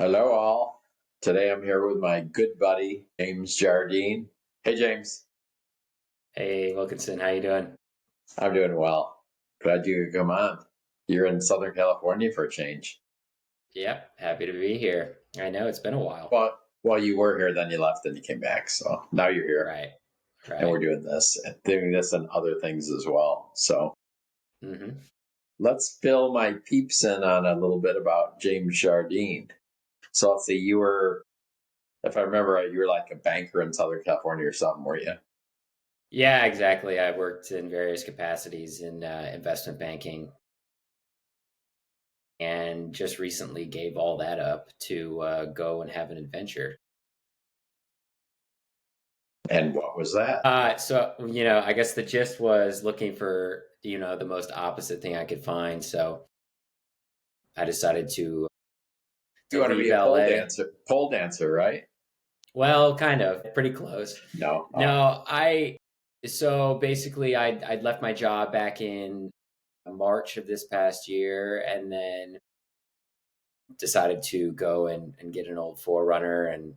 Hello, all. Today I'm here with my good buddy, James Jardine. Hey, James. Hey, Wilkinson, how you doing? I'm doing well. Glad you could come on. You're in Southern California for a change. Yep, happy to be here. I know it's been a while. Well, you were here, then you left, and you came back. So now you're here, Right, and we're right. doing this and other things as well. So hmm let's fill my peeps in on a little bit about James Jardine. So let's see, if I remember right, you were like a banker in Southern California or something, were you? Yeah, exactly. I worked in various capacities in investment banking and just recently gave all that up to go and have an adventure. And what was that? I guess the gist was looking for, the most opposite thing I could find. So I decided to You to want to be leave a LA. pole dancer, right? Well, kind of, pretty close. No. Oh, No, so basically I'd left my job back in March of this past year and then decided to go and get an old Forerunner and,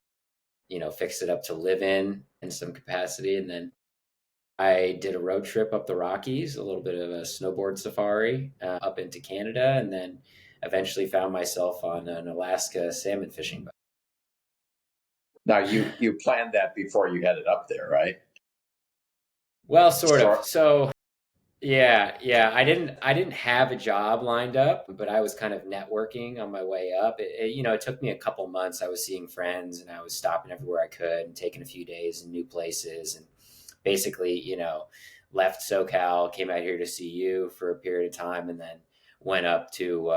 fix it up to live in some capacity. And then I did a road trip up the Rockies, a little bit of a snowboard safari up into Canada, and then eventually found myself on an Alaska salmon fishing boat. now you planned that before you headed up there, right? Well, sort of. Sure. So yeah. I didn't have a job lined up, but I was kind of networking on my way up. It took me a couple months. I was seeing friends and I was stopping everywhere I could and taking a few days in new places and basically, left SoCal, came out here to see you for a period of time, and then went out to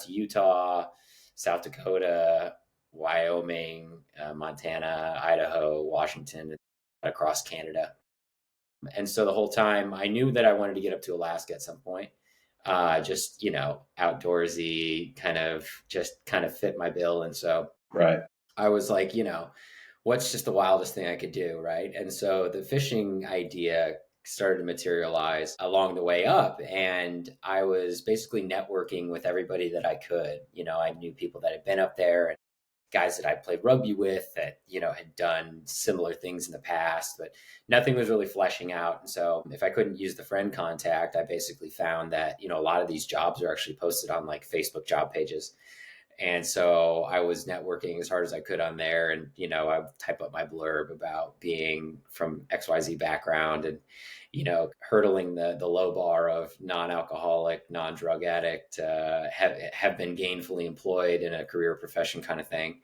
Utah, South Dakota, Wyoming, Montana, Idaho, Washington, across Canada. And so the whole time I knew that I wanted to get up to Alaska at some point. Just, outdoorsy kind of fit my bill. And so Right. I was like, what's just the wildest thing I could do, right? And so the fishing idea started to materialize along the way up, and I was basically networking with everybody that I could. I knew people that had been up there, guys that I played rugby with that, had done similar things in the past, but nothing was really fleshing out. And so if I couldn't use the friend contact, I basically found that, a lot of these jobs are actually posted on like Facebook job pages. And so I was networking as hard as I could on there. And, I would type up my blurb about being from XYZ background and, hurdling the low bar of non-alcoholic, non-drug addict, have been gainfully employed in a career profession kind of thing.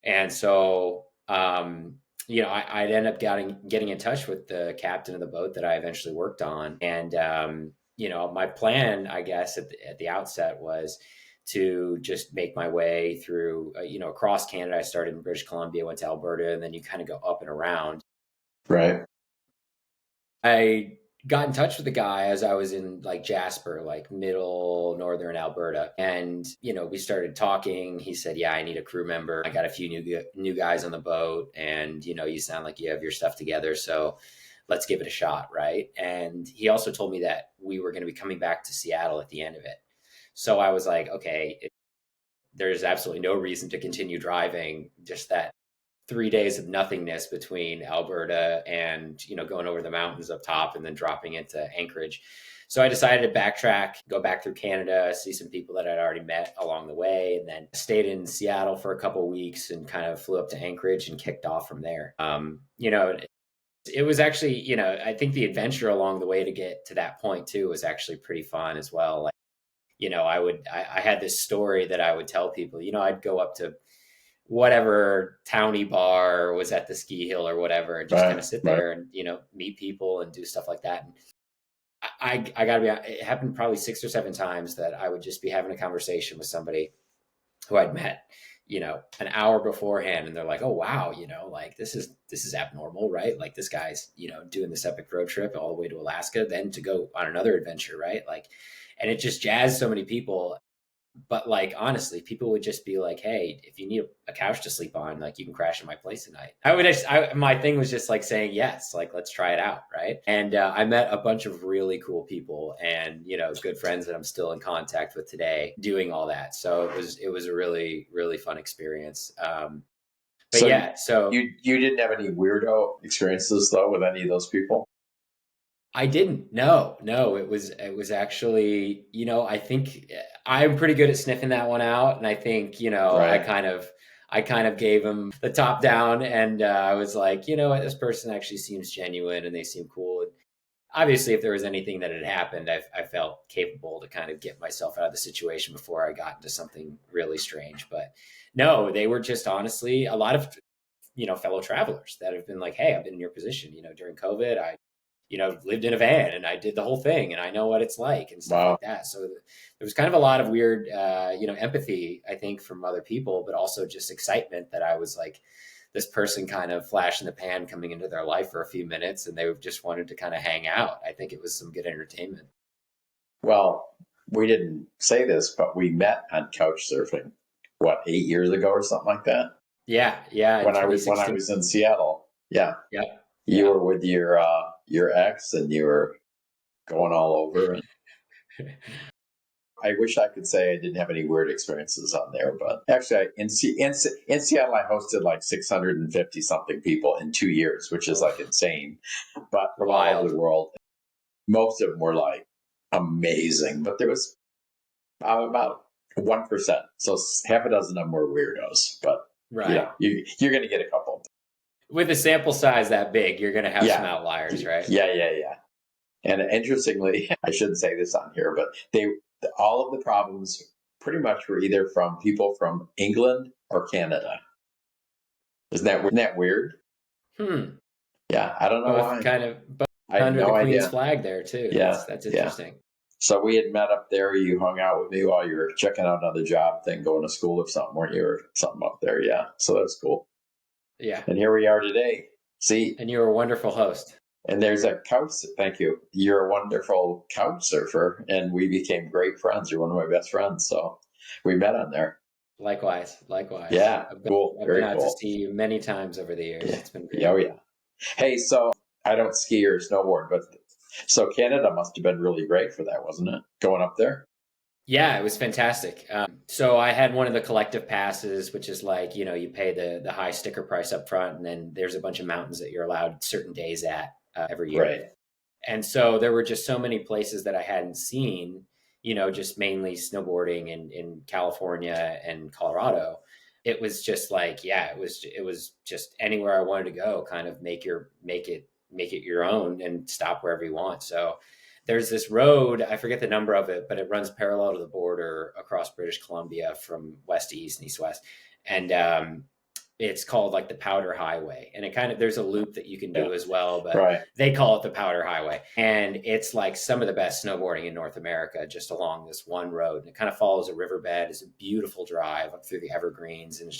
And so, I'd end up getting in touch with the captain of the boat that I eventually worked on. And, my plan, I guess, at the outset was to just make my way through, across Canada. I started in British Columbia, went to Alberta, and then you kind of go up and around. Right. I got in touch with the guy as I was in like Jasper, like middle northern Alberta. And, we started talking. He said, "Yeah, I need a crew member. I got a few new guys on the boat and, you sound like you have your stuff together. So let's give it a shot." Right. And he also told me that we were going to be coming back to Seattle at the end of it. So I was like, okay, there's absolutely no reason to continue driving just that 3 days of nothingness between Alberta and, going over the mountains up top and then dropping into Anchorage. So I decided to backtrack, go back through Canada, see some people that I'd already met along the way, and then stayed in Seattle for a couple of weeks and kind of flew up to Anchorage and kicked off from there. It was actually, I think the adventure along the way to get to that point too was actually pretty fun as well. Like, I had this story that I would tell people. I'd go up to whatever towny bar was at the ski hill or whatever and just kind Right. of sit Right. there and meet people and do stuff like that. And I gotta be, it happened probably 6 or 7 times that I would just be having a conversation with somebody who I'd met an hour beforehand, and they're like, "Oh wow, like this is abnormal, right? Like this guy's doing this epic road trip all the way to Alaska, then to go on another adventure, right? Like," and it just jazzed so many people. But like, honestly, people would just be like, hey, if you need a couch to sleep on, like, you can crash in my place tonight. My thing was just like saying yes, like, let's try it out. Right. And I met a bunch of really cool people and, good friends that I'm still in contact with today doing all that. So it was a really, really fun experience. But So yeah, so you didn't have any weirdo experiences though with any of those people? I didn't. No, no. It was actually, I think I'm pretty good at sniffing that one out, and I think, Right. I kind of gave him the top down, and I was like, what, this person actually seems genuine, and they seem cool. And obviously, if there was anything that had happened, I felt capable to kind of get myself out of the situation before I got into something really strange. But no, they were just honestly a lot of fellow travelers that have been like, hey, I've been in your position. During COVID, I lived in a van and I did the whole thing and I know what it's like and stuff Wow. like that. So there was kind of a lot of weird, empathy, I think, from other people, but also just excitement that I was like this person kind of flash in the pan coming into their life for a few minutes and they just wanted to kind of hang out. I think it was some good entertainment. Well, we didn't say this, but we met on couch surfing, what, 8 years ago or something like that? Yeah. Yeah. In When I 2016. was in Seattle. Yeah. Yep. You Yeah. were with your ex and you were going all over. And I wish I could say I didn't have any weird experiences on there, but actually, in Seattle, I hosted like 650 something people in 2 years, which is like Oh, insane. But from all over wild. the world, most of them were like amazing. But there was about 1%, so half a dozen of them were weirdos. But Right. you're going to get a couple. With a sample size that big, you're going to have some Yeah, outliers, right? yeah. And interestingly, I shouldn't say this on here, but all of the problems pretty much were either from people from England or Canada. Isn't that weird? Hmm. Yeah, I don't know why. Both I have under the no Queen's idea. flag there too. Yeah, That's yeah. interesting. So we had met up there. You hung out with me while you were checking out another job thing, going to school or something, weren't you? Or something up there. Yeah. So that's cool. Yeah. And here we are today. See, And you're a wonderful host. and there's a couch. Thank you. You're a wonderful couch surfer, and we became great friends. You're one of my best friends. So we met on there. Likewise. Likewise. Yeah, cool. I've been Very out to cool. see you many times over the years. Yeah. It's been Yeah, great. oh, yeah. Hey, so I don't ski or snowboard, but so Canada must have been really great for that, wasn't it? Going up there? Yeah, it was fantastic. So I had one of the collective passes, which is like, you pay the high sticker price up front, and then there's a bunch of mountains that you're allowed certain days at every year. Right. And so there were just so many places that I hadn't seen, just mainly snowboarding in California and Colorado. It was just like, yeah, it was just anywhere I wanted to go, kind of make it your own and stop wherever you want. So there's this road, I forget the number of it, but it runs parallel to the border across British Columbia from west to east and east west. And it's called like the Powder Highway. And it kind of, there's a loop that you can Yeah. do as well, but Right. they call it the Powder Highway. And it's like some of the best snowboarding in North America just along this one road. And it kind of follows a riverbed. It's a beautiful drive up through the evergreens. And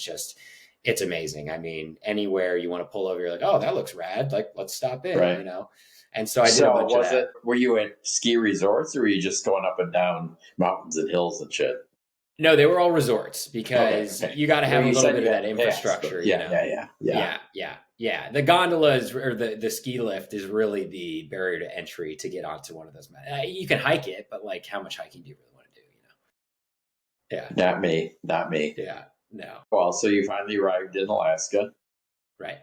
it's amazing. I mean, anywhere you want to pull over, you're like, oh, that looks rad. Like, let's stop in. Right. And so I did a So bunch of that. were you at ski resorts or were you just going up and down mountains and hills and shit? No, they were all resorts Okay. because Okay. you got to Well, have a you little said bit you of had that to pass, but infrastructure. yeah. Yeah. The gondolas or the ski lift is really the barrier to entry to get onto one of those. You can hike it, but like, how much hiking do you really want to do? Yeah. Not me. Not me. Yeah. No. Well, so you finally arrived in Alaska Right.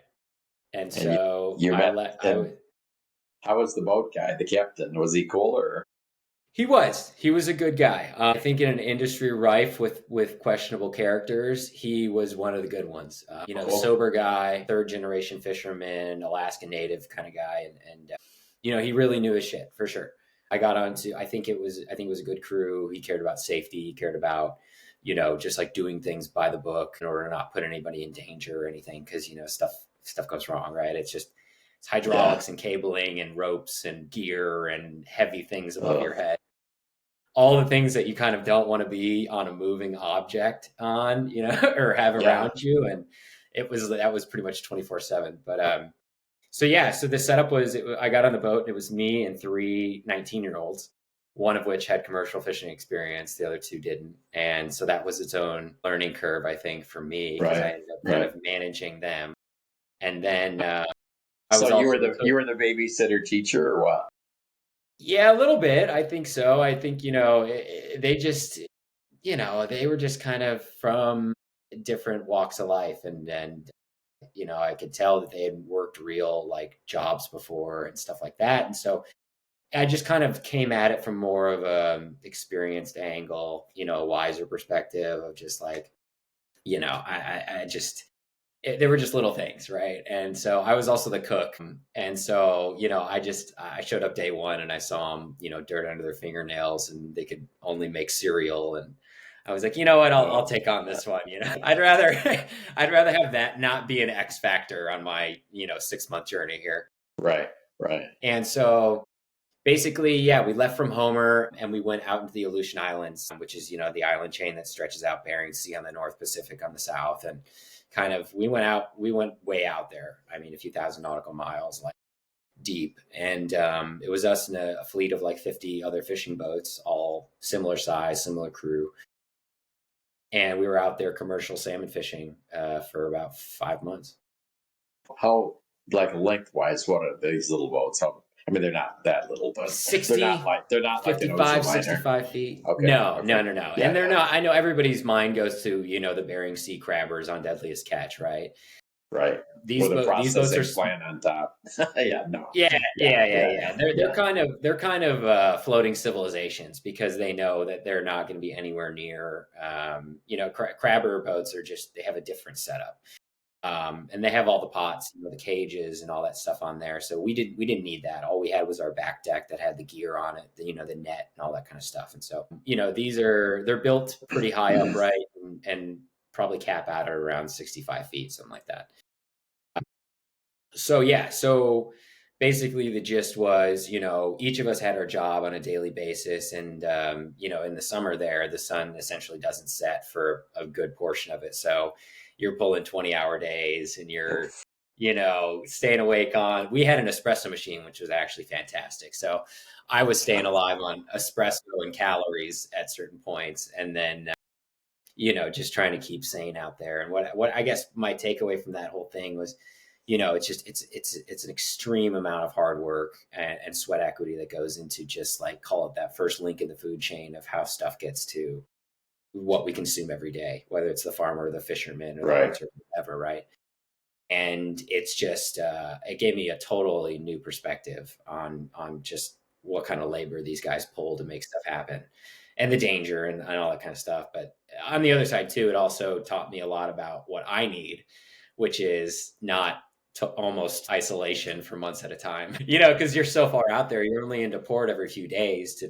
And and you, so you I met let and how was the boat guy, the captain? Was he cool or he was a good guy. I think in an industry rife with questionable characters, he was one of the good ones. cool? Sober guy, third generation fisherman, Alaska native kind of guy, and he really knew his shit for sure. I got onto. I think it was a good crew. He cared about safety. He cared about just like doing things by the book in order to not put anybody in danger or anything because stuff goes wrong, right? It's Yeah. hydraulics and cabling and ropes and gear and heavy things above Ugh. your head, all the things that you kind of don't want to be on a moving object on, or have Yeah. around you. And that was pretty much 24/7. But so yeah, so the setup was I got on the boat and it was me and three 19-year-olds. one of which had commercial fishing experience, the other two didn't. And so that was its own learning curve, I think, for me, because I Right. ended up kind Right. of managing them. And then I So was you were also the the cook. you were the babysitter teacher or what? Yeah, a little bit. I think so. I think, they just, they were just kind of from different walks of life. And I could tell that they had worked real like jobs before and stuff like that. And so I just kind of came at it from more of a experienced angle, a wiser perspective of just like, I just, they were just little things, right? And so I was also the cook. And so, I showed up day one and I saw them, dirt under their fingernails and they could only make cereal. And I was like, you know what, I'll Oh, take on this one. I'd rather, I'd rather have that not be an X factor on my, 6 month journey here. right. Right. And so basically, yeah, we left from Homer and we went out into the Aleutian Islands, which is, the island chain that stretches out Bering Sea on the North Pacific on the south. And kind of, we went way out there. I mean, a few thousand nautical miles, like deep. And it was us and a fleet of like 50 other fishing boats, all similar size, similar crew. And we were out there commercial salmon fishing for about 5 months. How, like, lengthwise, what are these little boats? I mean, they're not that little, but Sixty, they're not like an ocean 55, liner. 65 feet. Okay. No, Okay. no, no, no. Yeah. And they're Yeah. not, I know everybody's mind goes to, the Bering Sea crabbers on Deadliest Catch, right? Right. These With a these boats are processing plant on top. Yeah. No. yeah, Yeah. yeah, yeah, Yeah. yeah. Yeah. They're kind of floating civilizations because they know that they're not going to be anywhere near. Crabber boats are just, they have a different setup. And they have all the pots, the cages and all that stuff on there. So we didn't need that. All we had was our back deck that had the gear on it, the net and all that kind of stuff. And so, they're built pretty high upright and probably cap out at around 65 feet, something like that. So yeah, so basically the gist was, each of us had our job on a daily basis. And, in the summer there, the sun essentially doesn't set for a good portion of it. So you're pulling 20-hour days and you're, staying awake on, we had an espresso machine, which was actually fantastic. So I was staying alive on espresso and calories at certain points. And then, just trying to keep sane out there. And what I guess my takeaway from that whole thing was, it's just it's an extreme amount of hard work and sweat equity that goes into just like call it that first link in the food chain of how stuff gets to what we consume every day, whether it's the farmer or the fisherman or the Right. hunter, or whatever, right? And it's just it gave me a totally new perspective on just what kind of labor these guys pull to make stuff happen and the danger and all that kind of stuff. But on the other side too, it also taught me a lot about what I need, which is not to almost isolation for months at a time, because you're so far out there, you're only into port every few days to,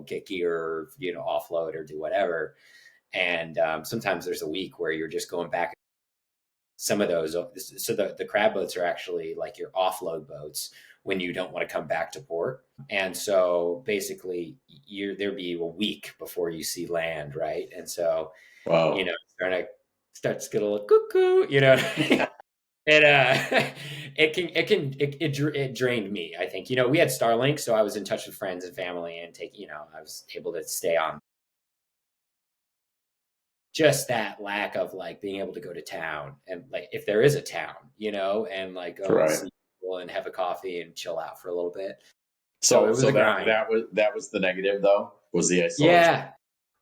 get gear or, offload or do whatever. And sometimes there's a week where you're just going back. Some of those, so the crab boats are actually like your offload boats when you don't want to come back to port. And so basically there'd be a week before you see land, right? And so, Wow. starts to get a little cuckoo, it it drained me, I think. We had Starlink, so I was in touch with friends and family and I was able to stay on. Just that lack of like being able to go to town and like if there is a town, and like go and Right. see people and have a coffee and chill out for a little bit. So So it was so a grind. that was the negative though, was the isolation. Yeah,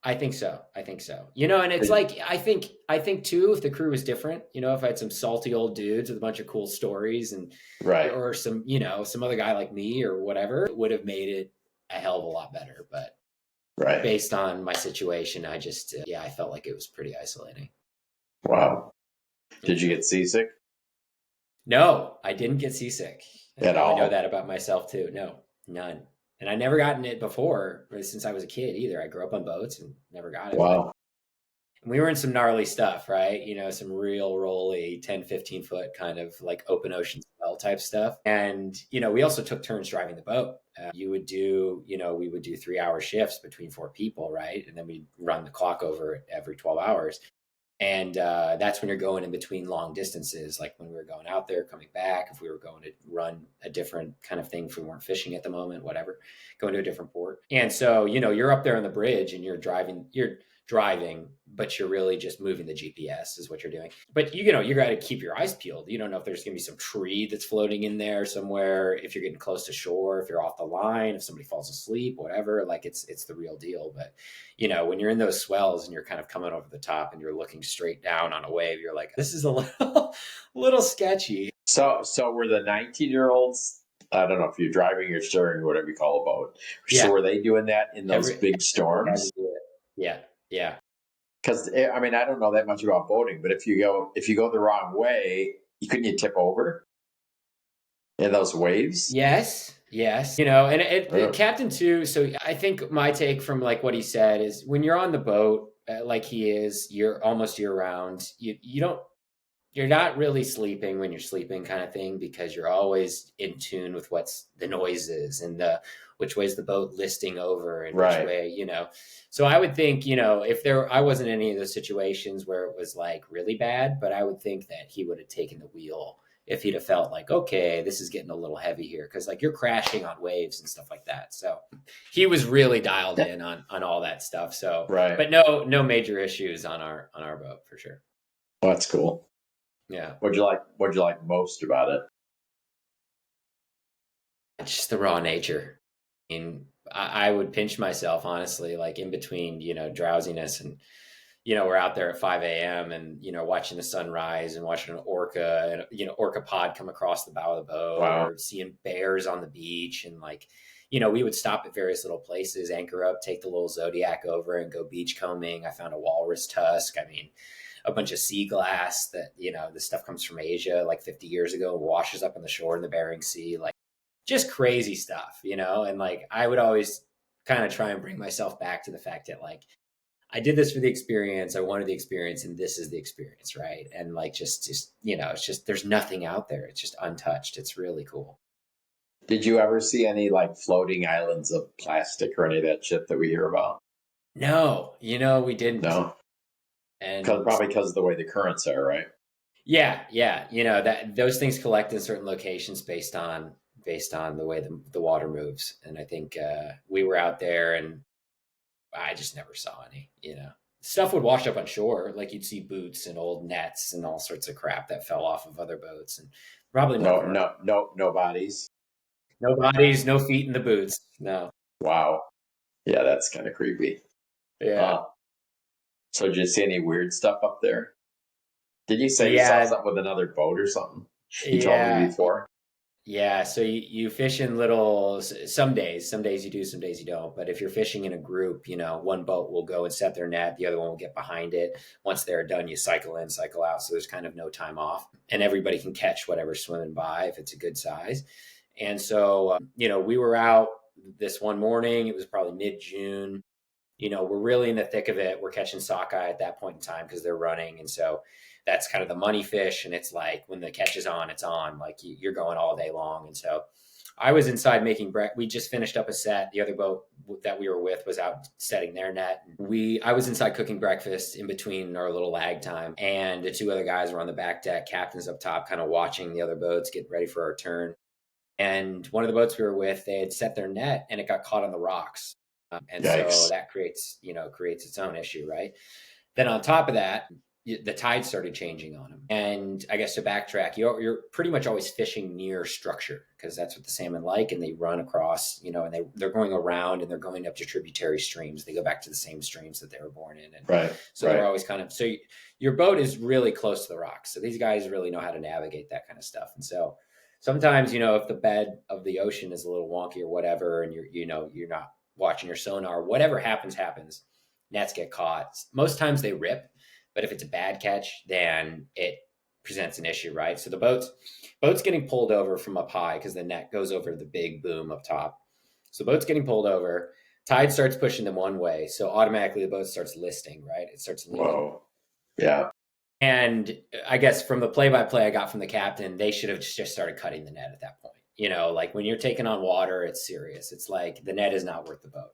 I think so. I think so. And it's like I think too, if the crew was different, if I had some salty old dudes with a bunch of cool stories and Right. or some, some other guy like me or whatever, it would have made it a hell of a lot better. But Right. based on my situation, I just yeah, I felt like it was pretty isolating. Wow. Yeah. Did you get seasick No, I didn't get seasick. at I know all? that about myself too. No, none. And I never gotten it before since I was a kid either. I grew up on boats and never got it. But Wow. we were in some gnarly stuff, right? Some real rolly 10, 15 foot kind of like open ocean spell type stuff. And, we also took turns driving the boat. We would do 3-hour shifts between four people, right? And then we'd run the clock over every 12 hours. And that's when you're going in between long distances, like when we were going out there, coming back, if we were going to run a different kind of thing, if we weren't fishing at the moment, whatever, going to a different port. And so, you're up there on the bridge and you're driving, but you're really just moving the GPS is what you're doing. But you got to keep your eyes peeled. You don't know if there's going to be some tree that's floating in there somewhere, if you're getting close to shore, if you're off the line, if somebody falls asleep, whatever. Like it's the real deal. But when you're in those swells and you're kind of coming over the top and you're looking straight down on a wave, you're like, this is a little sketchy. So were the 19-year-olds, I don't know if you're driving or steering, whatever you call a boat, so Yeah. were they doing that in those Every big everybody had to storms? do it. Yeah. Yeah. Because I mean, I don't know that much about boating, but if you go the wrong way, couldn't you tip over in those waves? Yes. Yes. And Oh, Captain too. So I think my take from like what he said is when you're on the boat, like he is, you're almost year round. You're not really sleeping when you're sleeping kind of thing, because you're always in tune with what's the noises and the which way's the boat listing over and which right. way. So I would think, if I wasn't in any of those situations where it was like really bad, but I would think that he would have taken the wheel if he'd have felt like, okay, this is getting a little heavy here, because like you're crashing on waves and stuff like that. So he was really dialed in on all that stuff. So, Right. but no major issues on our boat for sure. Well, that's cool. Yeah. What'd you like most about it? Just the raw nature. I mean, I would pinch myself, honestly, like in between, drowsiness and, we're out there at 5 a.m. and, watching the sunrise and watching an orca and, orca pod come across the bow of the boat, Wow. or seeing bears on the beach. And like, we would stop at various little places, anchor up, take the little Zodiac over and go beach combing. I found a walrus tusk. I mean, a bunch of sea glass that, this stuff comes from Asia like 50 years ago, washes up on the shore in the Bering Sea. Like, just crazy stuff, and like I would always kind of try and bring myself back to the fact that like I did this for the experience, I wanted the experience, and this is the experience, right? And like just it's just there's nothing out there. It's just untouched. It's really cool. Did you ever see any like floating islands of plastic or any of that shit that we hear about? No, we didn't. No, And probably because of the way the currents are, right? yeah, that those things collect in certain locations based on the way the water moves. And I think we were out there and I just never saw any, Stuff would wash up on shore. Like you'd see boots and old nets and all sorts of crap that fell off of other boats, and probably No, never, no bodies. no bodies, no feet in the boots. No. Wow. Yeah, that's kind of creepy. Yeah. Uh, so did you see any weird stuff up there? Did you say you saw Yeah. something with another boat or something? You told me Yeah. before. Yeah, so you fish in some days you do, some days you don't. But if you're fishing in a group, one boat will go and set their net, the other one will get behind it. Once they're done, you cycle in, cycle out. So there's kind of no time off, and everybody can catch whatever's swimming by if it's a good size. And so, we were out this one morning. It was probably mid-June. We're really in the thick of it. We're catching sockeye at that point in time because they're running. And so that's kind of the money fish. And it's like when the catch is on, it's on. Like you're going all day long. And so I was inside making breakfast. We just finished up a set. The other boat that we were with was out setting their net. I was inside cooking breakfast in between our little lag time. And the two other guys were on the back deck, captains up top, kind of watching the other boats get ready for our turn. And one of the boats we were with, they had set their net and it got caught on the rocks. And so Yikes. that creates its own issue, right? Then on top of that, the tide started changing on them. And I guess to backtrack, you're pretty much always fishing near structure because that's what the salmon like. And they run across, and they're going around and they're going up to tributary streams. They go back to the same streams that they were born in. And Right. so they're always your boat is really close to the rocks. So these guys really know how to navigate that kind of stuff. And so sometimes, if the bed of the ocean is a little wonky or whatever, and you're not watching your sonar, whatever happens, nets get caught. Most times they rip, but if it's a bad catch, then it presents an issue, right? So the boat's getting pulled over from up high because the net goes over the big boom up top. So the boat's getting pulled over. Tide starts pushing them one way. So automatically the boat starts listing, right? It starts leaning. Whoa. Yeah. And I guess from the play-by-play I got from the captain, they should have just started cutting the net at that point. Like when you're taking on water, it's serious. It's like the net is not worth the boat.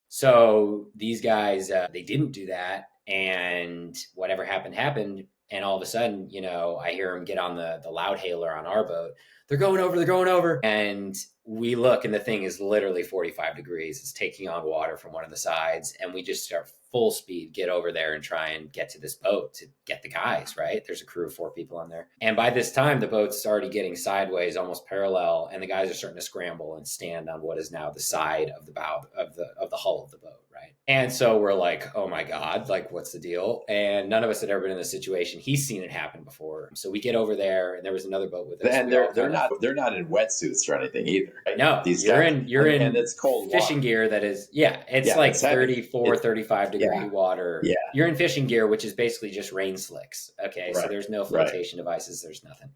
So these guys, they didn't do that. and whatever happened. And all of a sudden, I hear him get on the loud hailer on our boat. They're going over, they're going over. And we look, and the thing is literally 45 degrees. It's taking on water from one of the sides. And we just start full speed, get over there and try and get to this boat to get the guys, right? There's a crew of 4 people on there. And by this time, the boat's already getting sideways, almost parallel. And the guys are starting to scramble and stand on what is now the side of the bow of the hull of the boat, right? And so we're like, oh my God, like, what's the deal? And none of us had ever been in this situation. He's seen it happen before. So we get over there, and there was another boat with us. And they're not in wetsuits or anything either. Right? No, These you're guys, in and it's cold fishing water. gear that is, it's like it's 34, 35 degree water. Yeah. You're in fishing gear, which is basically just rain slicks. Okay. Right. So there's no flotation devices. There's nothing.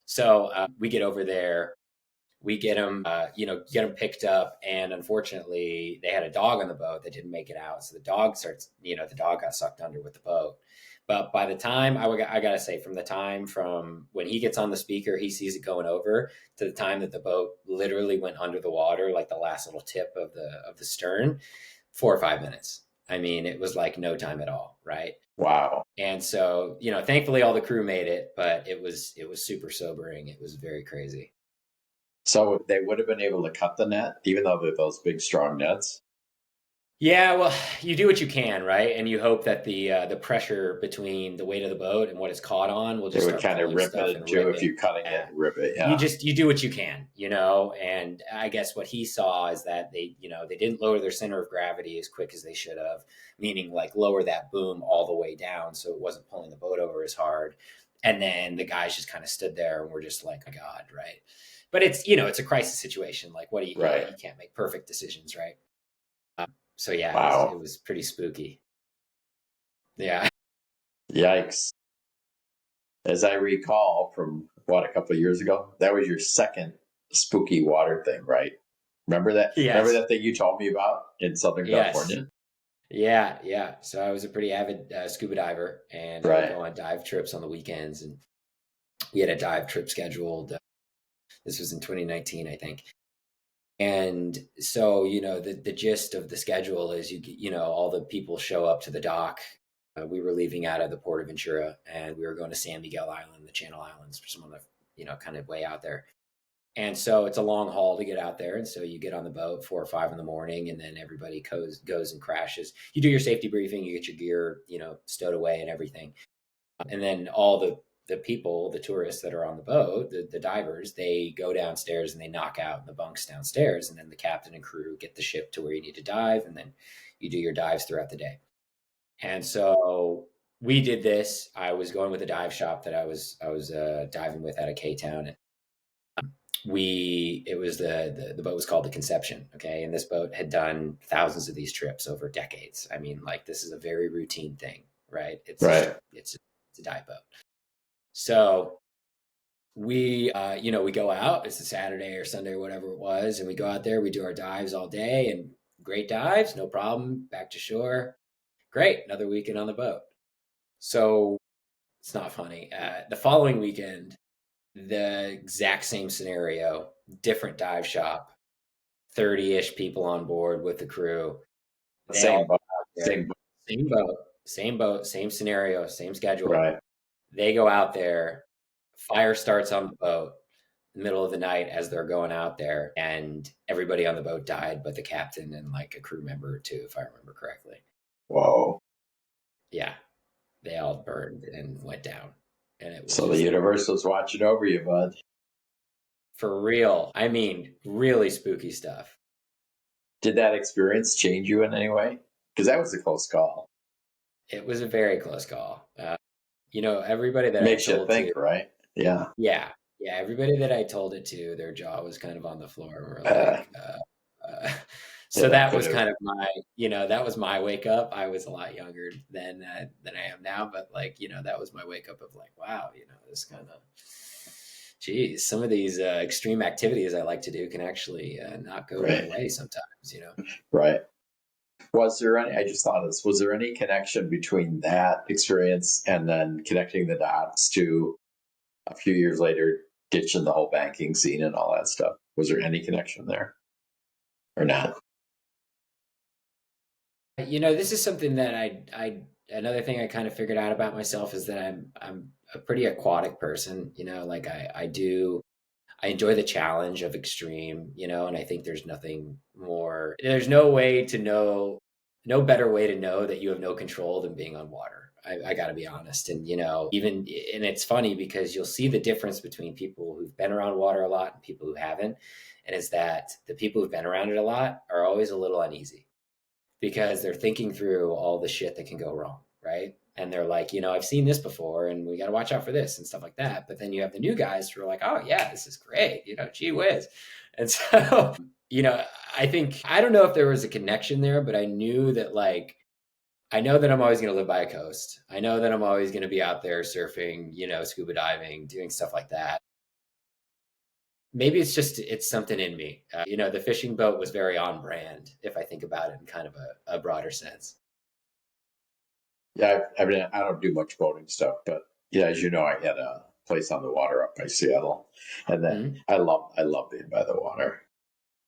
So we get over there. We get them, get them picked up. And unfortunately, they had a dog on the boat that didn't make it out. So the dog got sucked under with the boat. But by the time, I got to say, from the time from when he gets on the speaker, he sees it going over, to the time that the boat literally went under the water, like the last little tip of the stern, 4 or 5 minutes. I mean, it was like no time at all, right? Wow. And so, thankfully all the crew made it, but it was super sobering. It was very crazy. So they would have been able to cut the net, even though they're those big, strong nets? Yeah, well, you do what you can, right? And you hope that the pressure between the weight of the boat and what it's caught on will just would kind of rip it in two if you're cutting it, rip it. Yeah. You do what you can, And I guess what he saw is that they didn't lower their center of gravity as quick as they should have, meaning like lower that boom all the way down so it wasn't pulling the boat over as hard. And then the guys just kind of stood there and were just like, oh God, right? But it's it's a crisis situation. Like, what do you you can't make perfect decisions, right? So yeah, wow. it was pretty spooky. Yeah. Yikes. As I recall from a couple of years ago, that was your second spooky water thing, right? Remember that? Yes. Remember that thing you told me about in Southern California? Yeah. So I was a pretty avid scuba diver, and I would go on dive trips on the weekends, and we had a dive trip scheduled. This was in 2019, I think. And so, the gist of the schedule is all the people show up to the dock. We were leaving out of the port of Ventura, and we were going to San Miguel Island, the Channel Islands, some of the, kind of way out there. And so it's a long haul to get out there. And so you get on the boat 4 or 5 in the morning, and then everybody goes and crashes. You do your safety briefing, you get your gear, stowed away and everything. And then all the people, the tourists that are on the boat, the divers, they go downstairs and they knock out the bunks downstairs. And then the captain and crew get the ship to where you need to dive. And then you do your dives throughout the day. And so we did this. I was going with a dive shop that I was diving with out of K-Town. And the boat was called the Conception. Okay. And this boat had done thousands of these trips over decades. I mean, like, this is a very routine thing, right? It's a dive boat. So we go out. It's a Saturday or Sunday or whatever it was, and we go out there. We do our dives all day, and great dives, no problem. Back to shore, great. Another weekend on the boat. So it's not funny. The following weekend, the exact same scenario, different dive shop, 30-ish people on board with the crew. Same boat, same scenario, same schedule. Right. They go out there, fire starts on the boat in the middle of the night as they're going out there, and everybody on the boat died but the captain and like a crew member or two, if I remember correctly. Whoa. Yeah. They all burned and went down. And it was so the universe was watching over you, bud. For real. I mean, really spooky stuff. Did that experience change you in any way? Because that was a close call. It was a very close call. Everybody that makes I told you think, to, right? Yeah. Yeah. Everybody that I told it to, their jaw was kind of on the floor. And we're like, so that was kind of my, that was my wake up. I was a lot younger than I am now, but like, that was my wake up of like, wow, this kind of, geez, some of these extreme activities I like to do can actually not go my way sometimes, Right. Was there any, I just thought of this, was there any connection between that experience and then connecting the dots to a few years later, ditching the whole banking scene and all that stuff? Was there any connection there or not? This is something that another thing I kind of figured out about myself is that I'm a pretty aquatic person. Like I enjoy the challenge of extreme, and I think there's no way to know, no better way to know that you have no control than being on water. I got to be honest. And, and it's funny because you'll see the difference between people who've been around water a lot and people who haven't. And is that the people who've been around it a lot are always a little uneasy because they're thinking through all the shit that can go wrong, right? And they're like, I've seen this before and we got to watch out for this and stuff like that. But then you have the new guys who are like, oh, yeah, this is great, gee whiz. And so, I think, I don't know if there was a connection there, but I knew that, like, I know that I'm always going to live by a coast. I know that I'm always going to be out there surfing, scuba diving, doing stuff like that. Maybe it's something in me. The fishing boat was very on brand if I think about it in kind of a broader sense. Yeah, I mean, I don't do much boating stuff, but yeah, as you know, I had a place on the water up by Seattle, and that Mm-hmm. I love being by the water.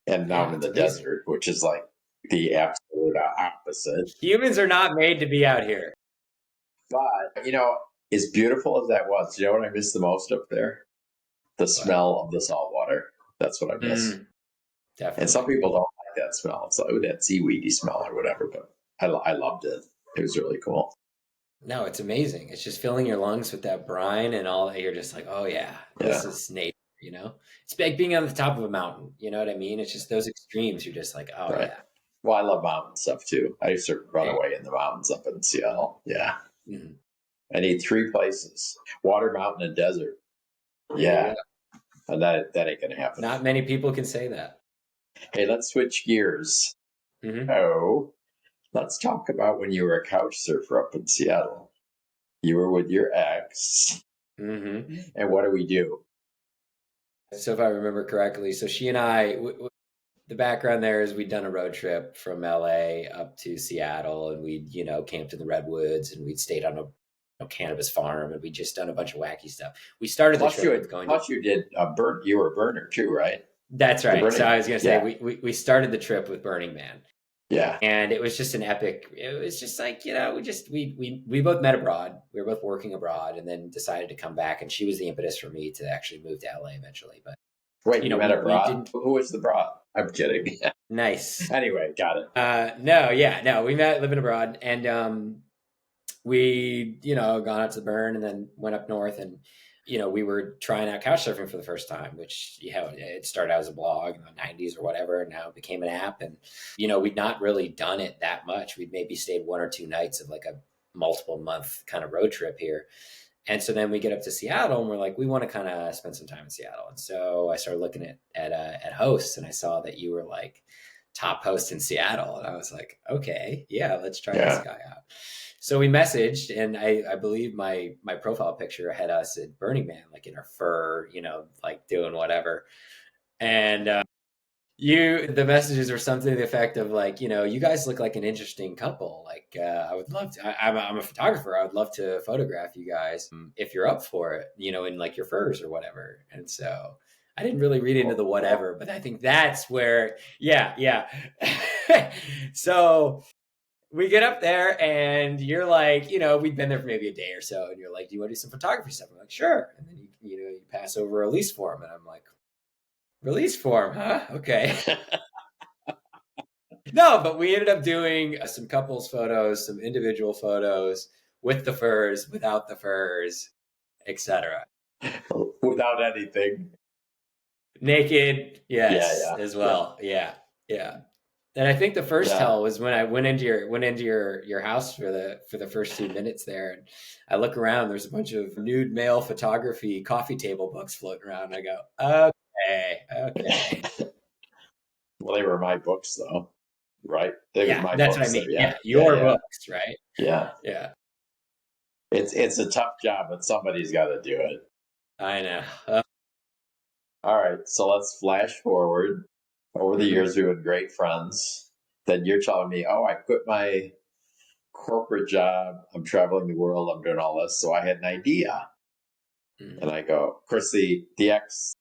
And now I'm Yeah, in it's the amazing. desert, which is like the absolute opposite. Humans are not made to be out here. But as beautiful as that was, you know what I miss the most up there? The But smell of the salt water. That's what I miss. And some definitely. people don't like that smell. It's like, oh, that seaweedy smell or whatever. But I loved it. It was really cool. No, it's amazing. It's just filling your lungs with that brine and all that. You're just like, oh yeah, Yeah, this is nature, It's like being on the top of a mountain, you know what I mean? It's just those extremes. You're just like, oh right. yeah. Well, I love mountain stuff too. I used to run Hey. away in the mountains up in Seattle. Yeah. Mhm. I need three places: water, mountain, and desert. There you Yeah. go. And that ain't gonna happen. Not many people can say that. Hey, let's switch gears. Hmm. Oh, let's talk about when you were a couch surfer up in Seattle. You were with your ex. Hmm. And what do we do? So if I remember correctly, so she and the background there is we'd done a road trip from LA up to Seattle, and we'd camped in the redwoods, and we'd stayed on a cannabis farm, and we'd just done a bunch of wacky stuff. We started the trip with going to. Plus you did a burn. You were a burner too, right? That's The right. So Burning I Man. was gonna say Yeah, we started the trip with Burning Man, yeah, and it was just an epic. It was just like we both met abroad. We were both working abroad, and then decided to come back. And she was the impetus for me to actually move to LA eventually. But Wait, you met we abroad? didn't. Who was the broad? I'm kidding. Nice. Anyway, got it. No, yeah, no, we met living abroad, and we gone out to the burn and then went up north, and we were trying out couch surfing for the first time, which it started out as a blog in the 90s or whatever, and now it became an app. And we'd not really done it that much. We'd maybe stayed 1 or 2 nights of like a multiple month kind of road trip here. And so then we get up to Seattle and we're like, we want to kind of spend some time in Seattle. And so I started looking at hosts, and I saw that you were like top host in Seattle. And I was like, okay, yeah, let's try this Yeah, guy out. So we messaged, and I believe my profile picture had us at Burning Man, like in our fur, like doing whatever. And the messages were something to the effect of like, you guys look like an interesting couple. Like, I would love to. I'm a photographer. I would love to photograph you guys if you're up for it. In like your furs or whatever. And so I didn't really read into the whatever, but I think that's where, yeah, yeah. So we get up there, and you're like, we'd been there for maybe a day or so, and you're like, do you want to do some photography stuff? I'm like, sure. And then you pass over a release form, and I'm like, release form, huh? Okay. No, but we ended up doing some couples photos, some individual photos with the furs, without the furs, etc. without anything. Naked, Yeah, yes, yeah, as yeah, well. Yeah, yeah. And I think the first yeah. tell was when I went into your house for the first 2 minutes there, and I look around. There's a bunch of nude male photography coffee table books floating around. And I go, okay, okay. Well, they were my books, though, right? They were Yeah, my that's what I books. So mean. yeah, Yeah, yeah, your yeah, books, right? yeah. Yeah, It's a tough job, but somebody's got to do it. I know. All right, so let's flash forward. Over the Mhm. years, we were great friends. Then you're telling me, oh, I quit my corporate job. I'm traveling the world. I'm doing all this. So I had an idea. And Mhm. I go, of course, the ex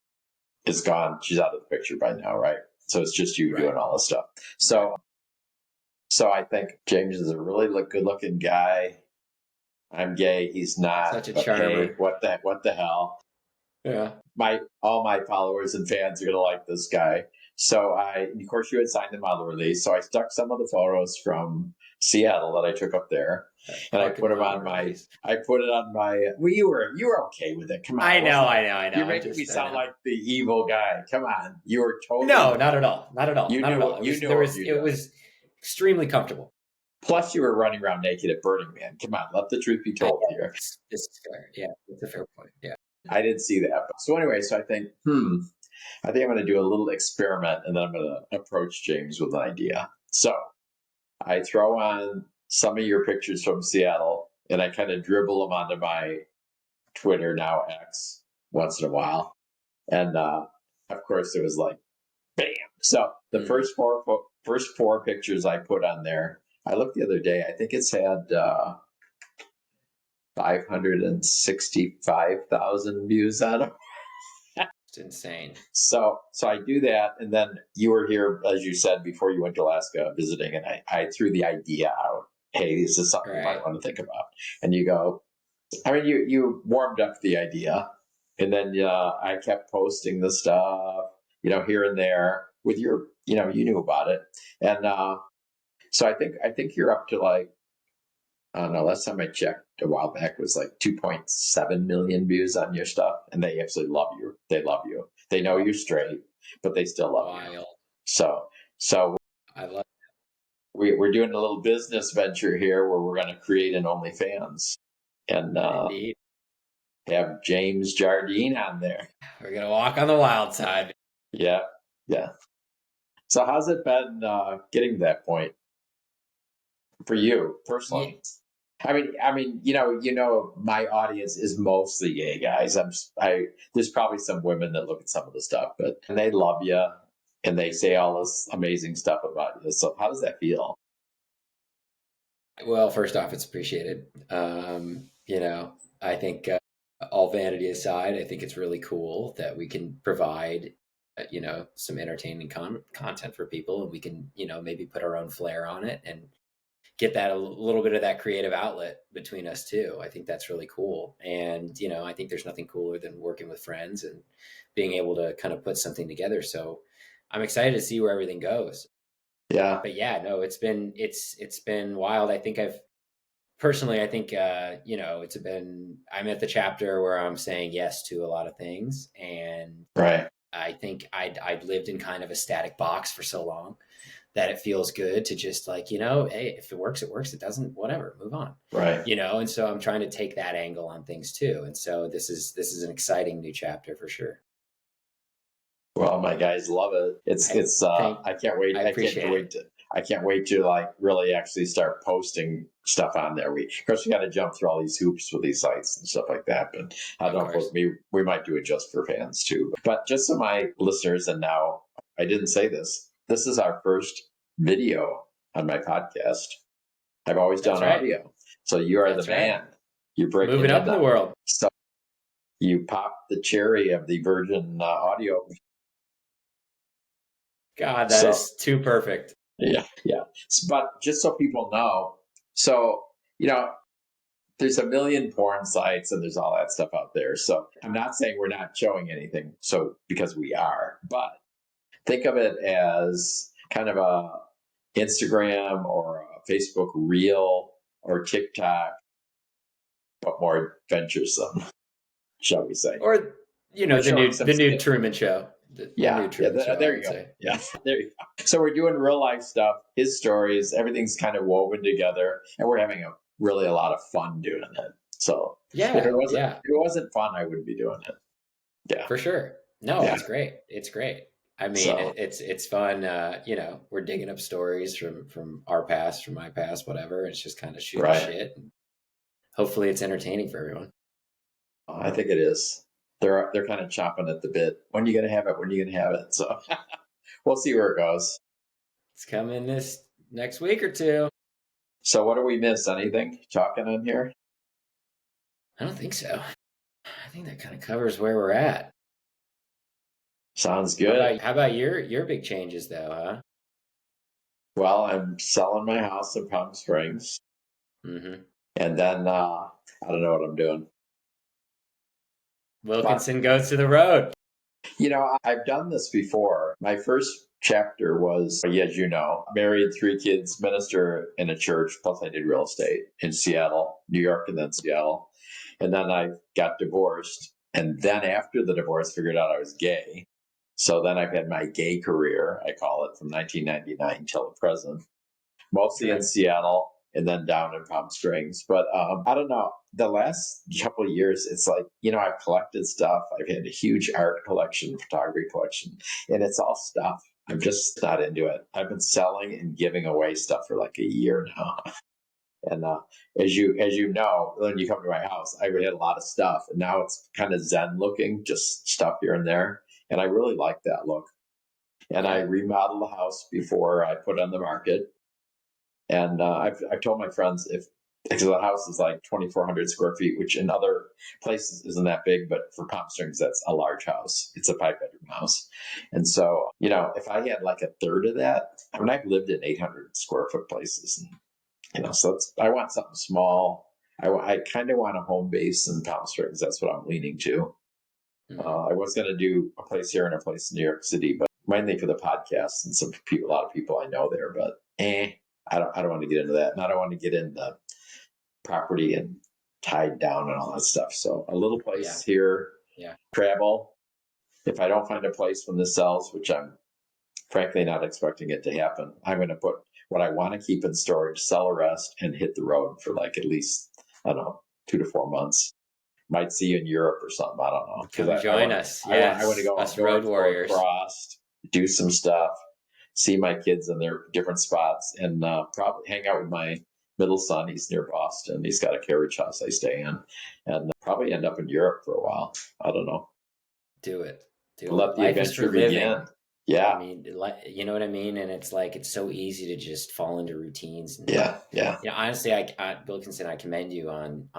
is gone. She's out of the picture by now, right? So it's just you Right, doing all this stuff. right. So So I think James is a really good looking guy. I'm gay. He's not. Such a But hey, charmer. what the hell? Yeah. All my followers and fans are gonna like this guy. So of course, you had signed the model release. So I stuck some of the photos from Seattle that I took up there, and I Fucking put them model on my. release. I put it on my. Well, you were okay with it. Come on, I it know, wasn't like I know, I know. you're making me I sound know. like the evil guy. Come on, you were totally. No, not at all. Not at all. Not at all. You knew what you're It doing. was extremely comfortable. Plus, you were running around naked at Burning Man. Come on, let the truth be told Yeah, here. it's fair. Yeah, it's a fair point. Yeah. I didn't see that. So anyway, so I think I'm going to do a little experiment, and then I'm going to approach James with an idea. So I throw on some of your pictures from Seattle, and I kind of dribble them onto my Twitter, now X, once in a while. And of course, it was like, bam. So the first four pictures I put on there, I looked the other day. I think it's had 565,000 views on it. It's insane. So I do that, and then you were here, as you said, before you went to Alaska visiting, and I threw the idea out. Hey, this is something you might Right. want to think about. And you go, I mean, you warmed up the idea, and then I kept posting the stuff, here and there with your, you knew about it, and so I think you're up to like, I don't know. Last time I checked a while back was like 2.7 million views on your stuff, and they absolutely love you. They love you. They know you're straight, but they still love you. Wild. So, so I love we're doing a little business venture here where we're going to create an OnlyFans and it. Indeed. have James Jardine on there. We're gonna walk on the wild side. Yeah, yeah. So, how's it been getting to that point for you Yeah. personally? My audience is mostly gay guys. There's probably some women that look at some of the stuff, but and they love you and they say all this amazing stuff about you. So how does that feel? Well, first off, it's appreciated. I think all vanity aside, I think it's really cool that we can provide, some entertaining content for people, and we can, maybe put our own flair on it and get that a little bit of that creative outlet between us too. I think that's really cool. And, I think there's nothing cooler than working with friends and being able to kind of put something together. So I'm excited to see where everything goes. Yeah, But yeah, no, it's been wild. I think personally, I think, I'm at the chapter where I'm saying yes to a lot of things. And right, I think I'd lived in kind of a static box for so long that it feels good to just like, hey, if it works, it works. It doesn't, whatever, move on. right. And so I'm trying to take that angle on things too. And so this is an exciting new chapter for sure. Well, my guys love it. I I can't wait. I appreciate it. I can't wait to like really actually start posting stuff on there. Of course we got to jump through all these hoops with these sites and stuff like that. But I Of don't know course. if we might do it just for fans too. But just so my listeners, and now I didn't say this. This is our first video on my podcast. I've always That's done right. audio, so you are the That's right. man. You're breaking Moving up in in the on me. world. So you popped the cherry of the Virgin audio. God, that So is too perfect. yeah, yeah. But just so people know, so there's a million porn sites and there's all that stuff out there. So I'm not saying we're not showing anything. So because we are, but think of it as kind of a Instagram or a Facebook reel or TikTok, but more adventuresome, shall we say? Or We're showing some the new skin. Truman Show. The new Yeah, yeah. Truman Show, I There you would go. say. Yeah, there you go. So we're doing real life stuff, his stories, everything's kind of woven together, and we're having really a lot of fun doing it. So Yeah, yeah, if it wasn't fun, I wouldn't be doing it. Yeah, for sure. No, yeah. it's great. It's great. I mean, So it's fun. We're digging up stories from our past, from my past, whatever. It's just kind of shooting right, shit. And hopefully, it's entertaining for everyone. I think it is. They're kind of chomping at the bit. When are you gonna have it? When are you gonna have it? So we'll see where it goes. It's coming this next week or two. So what do we miss? Anything talking on here? I don't think so. I think that kind of covers where we're at. Sounds good. How about your big changes though, huh? Well, I'm selling my house in Palm Springs, Mm-hmm. and then I don't know what I'm doing. But Wilkinson goes to the road. I've done this before. My first chapter was, as you know, married, 3 kids, minister in a church. Plus, I did real estate in Seattle, New York, and then Seattle. And then I got divorced. And then after the divorce, figured out I was gay. So then I've had my gay career, I call it, from 1999 till the present, mostly in Right. Seattle and then down in Palm Springs. But I don't know. The last couple of years, it's like, I've collected stuff. I've had a huge art collection, photography collection, and it's all stuff. I'm just not into it. I've been selling and giving away stuff for like a year now. And as you know, when you come to my house, I had a lot of stuff, and now it's kind of Zen looking, just stuff here and there. And I really like that look. And I Yeah. remodeled the house before I put it on the market. And I've told my friends because the house is like 2,400 square feet, which in other places isn't that big, but for Palm Springs, that's a large house. It's a 5-bedroom house. And so, if I had like a third of that, I mean, I've lived in 800 square foot places. And, so I want something small. I kind of want a home base in Palm Springs. That's what I'm leaning to. Mm-hmm. I was going to do a place here and a place in New York City, but mainly for the podcast and a lot of people I know there. But I don't want to get into that, and I don't want to get into property and tied down and all that stuff. So a little Yeah. place here, Yeah. travel. If I don't find a place when this sells, which I'm frankly not expecting it to happen, I'm going to put what I want to keep in storage, sell the rest, and hit the road for like at least, I don't know, 2 to 4 months. Might see you in Europe or something. I don't know, because Come I join want us. I want to Yes. go up Us road north, go warriors. across, do some stuff, see my kids in their different spots, and probably hang out with my middle son. He's near Boston. He's got a carriage house I stay in, and probably end up in Europe for a while. I don't know. Do it. Do it. Let the Life is for adventure begin. living. I Yeah, mean, you know what I mean? And it's like, it's so easy to just fall into routines. And, yeah, yeah. honestly, Wilkinson, I commend you on,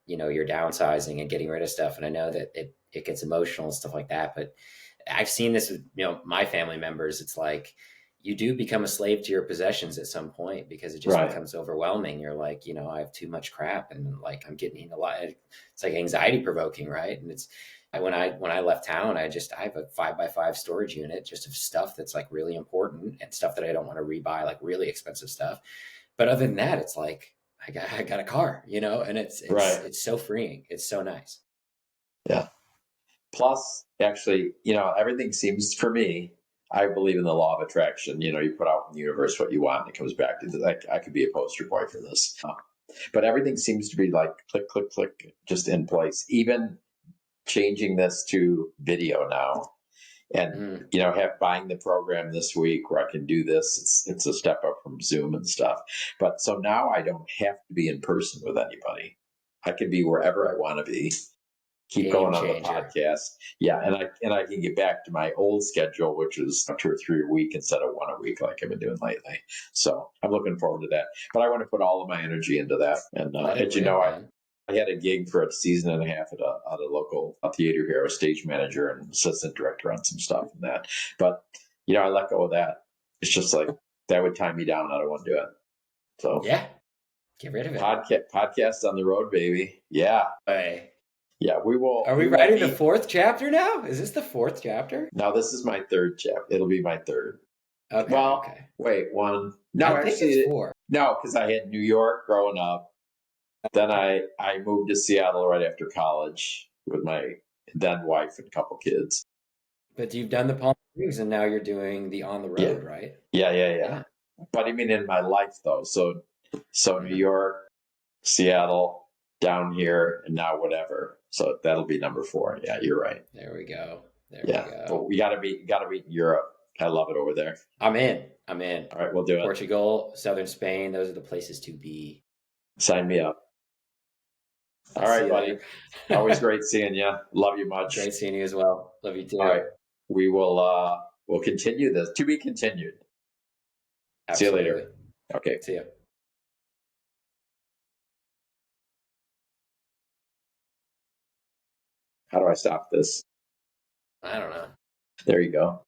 your downsizing and getting rid of stuff. And I know that it gets emotional and stuff like that, but I've seen this with, my family members. It's like, you do become a slave to your possessions at some point because it just Right. becomes overwhelming. You're like, I have too much crap and like I'm getting a lot. It's like anxiety provoking, right? And when I left town, I have a 5x5 storage unit just of stuff that's like really important and stuff that I don't want to rebuy, like really expensive stuff. But other than that, it's like I got a car, and it's it's Right. it's so freeing. It's so nice. Yeah. Plus, actually, everything seems for me. I believe in the law of attraction. You put out in the universe what you want, and it comes back to like I could be a poster boy for this. But everything seems to be like click, click, click, just in place. Even changing this to video now, and Mm, have buying the program this week where I can do this. It's a step up from Zoom and stuff. But so now I don't have to be in person with anybody. I can be wherever I want to be, keep game going on the changer. podcast. Yeah, and I can get back to my old schedule, which is 2 or 3 a week instead of one a week like I've been doing lately. So I'm looking forward to that. But I want to put all of my energy into that. And Let it as you rip, know, man. I had a gig for a season and a half at a local theater here, a stage manager and assistant director on some stuff and that. But I let go of that. It's just like that would tie me down. I don't want to do it. So Yeah, get rid of it. podcast on the road, baby. Yeah, Hey, yeah. We will are we we will writing the meet. fourth chapter now? Is this the fourth chapter? Now this is my third chapter. It'll be my third. Okay, Well, okay. wait, one. I No, think it's actually, four. no, because I had New York growing up. Then I moved to Seattle right after college with my then wife and a couple kids. But you've done the Palm Springs and now you're doing the on the Yeah, road, right? yeah, yeah, yeah. Yeah. But I mean, in my life though. So New Hmm. York, Seattle, down here, and now whatever. So that'll be number 4. Yeah, you're right. There we go. There we Yeah, but go. we gotta be in Europe. I love it over there. I'm in. I'm in. All right, we'll do it. Portugal, southern Spain, those are the places to be. Sign me up. I'll All see right, you buddy. there. Always great seeing you. Love you much. Great seeing you as well. Love you All right. too. We will we'll continue this. To be continued. See you Absolutely. later. Okay. See you. How do I stop this? I don't know. There you go.